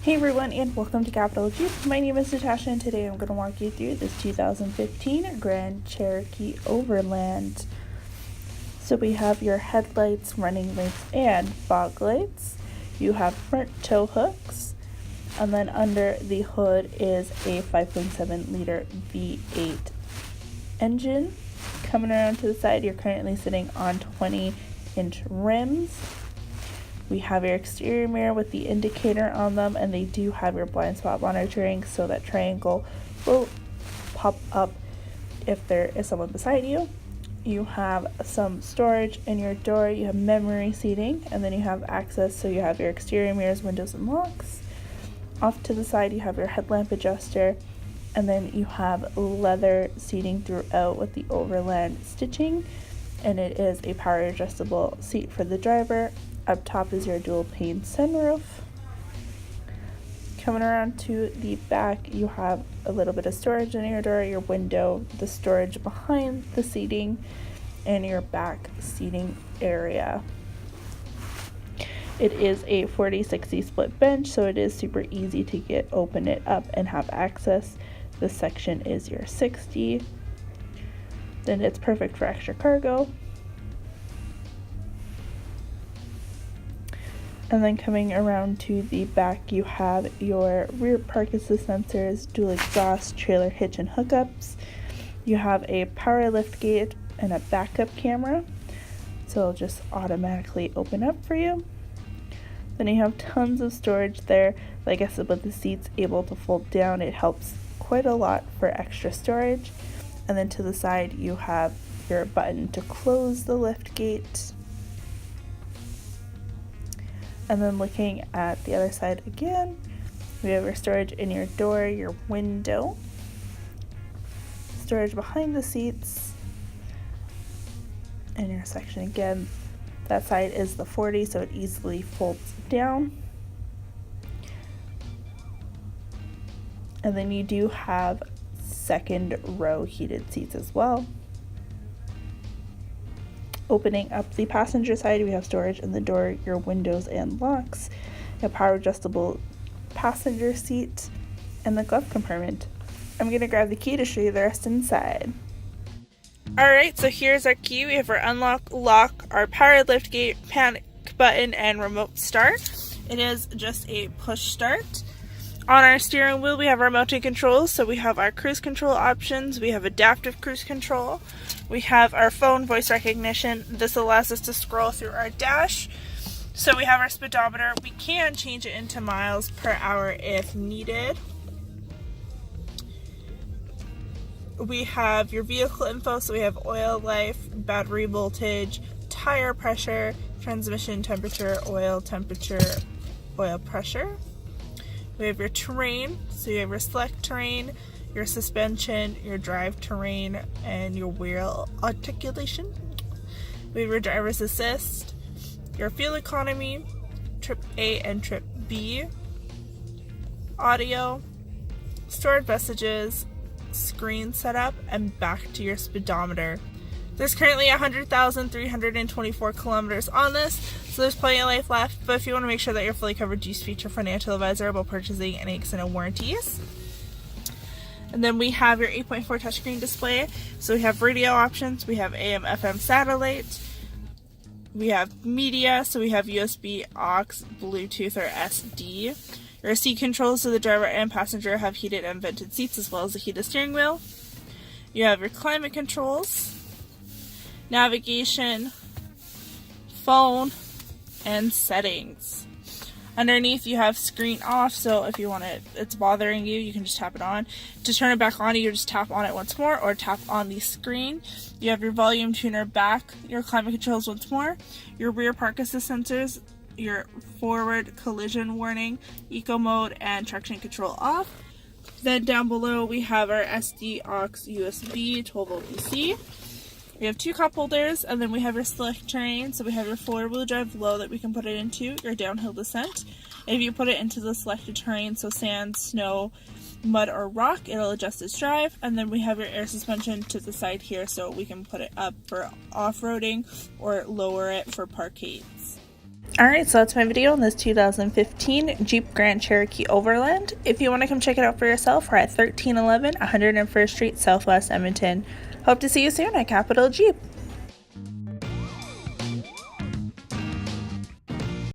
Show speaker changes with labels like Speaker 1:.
Speaker 1: Hey everyone, and welcome to Capital Jeep. My name is Natasha, and today I'm going to walk you through this 2015 Grand Cherokee Overland. So we have your headlights, running lights, and fog lights. You have front tow hooks, and then under the hood is a 5.7 liter V8 engine. Coming around to the side, you're currently sitting on 20-inch rims. We have your exterior mirror with the indicator on them, and they do have your blind spot monitoring, so that triangle will pop up if there is someone beside you. You have some storage in your door, you have memory seating, and then you have access, so you have your exterior mirrors, windows, and locks. Off to the side, you have your headlamp adjuster, and then you have leather seating throughout with the Overland stitching, and it is a power adjustable seat for the driver. Up top is your dual pane sunroof. Coming around to the back, you have a little bit of storage in your door, your window, the storage behind the seating, and your back seating area. It is a 40-60 split bench, so it is super easy to open it up and have access. This section is your 60. Then it's perfect for extra cargo. And then coming around to the back, you have your rear park assist sensors, dual exhaust, trailer hitch and hookups. You have a power liftgate and a backup camera, so it'll just automatically open up for you. Then you have tons of storage there. Like I said, with the seats able to fold down, it helps quite a lot for extra storage. And then to the side, you have your button to close the liftgate. And then looking at the other side again, we have your storage in your door, your window, storage behind the seats, and your section again. That side is the 40, so it easily folds down. And then you do have second row heated seats as well. Opening up the passenger side, we have storage in the door, your windows and locks, a power adjustable passenger seat, and the glove compartment. I'm going to grab the key to show you the rest inside. Alright, so here's our key. We have our unlock, lock, our power liftgate, panic button, and remote start. It is just a push start. On our steering wheel, we have our mounting controls, so we have our cruise control options, we have adaptive cruise control, we have our phone voice recognition. This allows us to scroll through our dash. So we have our speedometer. We can change it into miles per hour if needed. We have your vehicle info, so we have oil life, battery voltage, tire pressure, transmission temperature, oil temperature, oil pressure. We have your terrain, so you have your select terrain, your suspension, your drive terrain, and your wheel articulation. We have your driver's assist, your fuel economy, trip A and trip B, audio, stored messages, screen setup, and back to your speedometer. There's currently 100,324 kilometers on this, so there's plenty of life left, but if you want to make sure that you're fully covered, just feature financial advisor about purchasing any extended warranties. And then we have your 8.4 touchscreen display, so we have radio options, we have AM, FM satellite, we have media, so we have USB, aux, Bluetooth, or SD. Your seat controls, so the driver and passenger have heated and vented seats, as well as a heated steering wheel. You have your climate controls, navigation, phone, and settings. Underneath you have screen off, so if you want it's bothering you, you can just tap it on. To turn it back on, you just tap on it once more or tap on the screen. You have your volume tuner back, your climate controls once more, your rear park assist sensors, your forward collision warning, eco mode, and traction control off. Then down below we have our SD, aux, USB, 12-volt DC. We have two cup holders, and then we have your select terrain, so we have your four-wheel drive low that we can put it into, your downhill descent. If you put it into the selected terrain, so sand, snow, mud, or rock, it'll adjust its drive. And then we have your air suspension to the side here, so we can put it up for off-roading or lower it for parkades. Alright, so that's my video on this 2015 Jeep Grand Cherokee Overland. If you want to come check it out for yourself, we're at 1311 101st Street, Southwest Edmonton. Hope to see you soon at Capital Jeep.